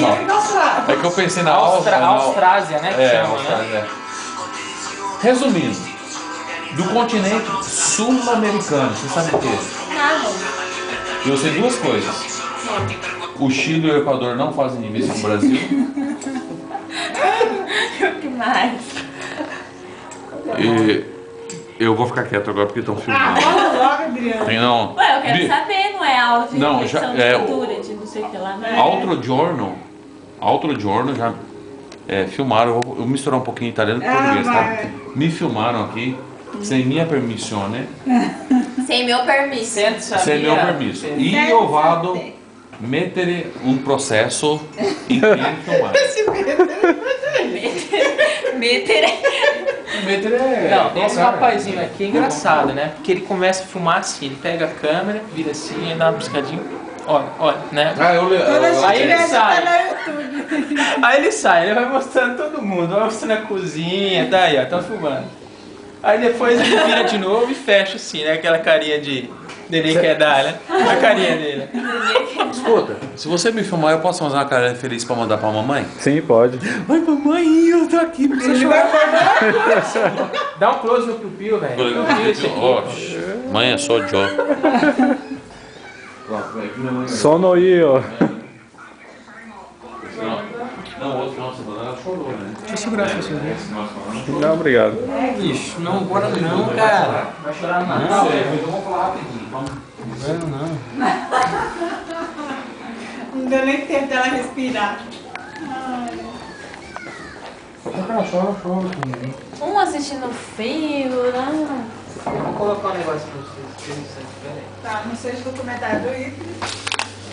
normal. É que eu pensei na Austrásia, né? Que chama, Austrália, né? Resumindo, do continente sul-americano, você sabe o quê? Nada. Eu sei duas coisas. O Chile e o Equador não fazem divisa com o Brasil. O que mais? E eu vou ficar quieto agora porque estão filmando. Fala logo, Adriano. Tem não. Ué, eu quero saber, não é áudio de Não, questão já- de é, cultura, de não sei o que lá, né? Altro Giorno já filmaram, eu vou misturar um pouquinho italiano com português, tá? vai. Me filmaram aqui, sem minha permissione, Sem meu permisso. sem meu permisso. E eu vado mettere um processo in quem filmar. Mettere Não, tem esse rapazinho aqui, é engraçado, né? Porque ele começa a filmar assim, ele pega a câmera, vira assim, aí dá uma piscadinha, olha, né? Aí ele sai. Aí ele sai, ele vai mostrando todo mundo, vai mostrando a cozinha, tá aí, ó, tá filmando. Aí depois ele vira de novo e fecha assim, né? Aquela carinha de neném quer dar, né? A carinha dele. Escuta, se você me filmar, eu posso fazer uma cara feliz pra mandar pra mamãe? Sim, pode. Ai, mamãe, eu tô aqui, precisa chorar. Dá um close no piu-piu, velho. Piu-piu esse aqui. Mãe, eu sou o Joe. Sono io. Não, outro final de semana ela chorou, né? Deixa eu segurar essa aqui. Não, obrigado. Bicho, não, agora não, cara. Vai chorar no Natal, velho. Eu vou falar rapidinho. Não deu nem tempo dela respirar. Um assistindo filme, né? Vou colocar um negócio pra vocês. Tá, não seja documentário do Ítalo.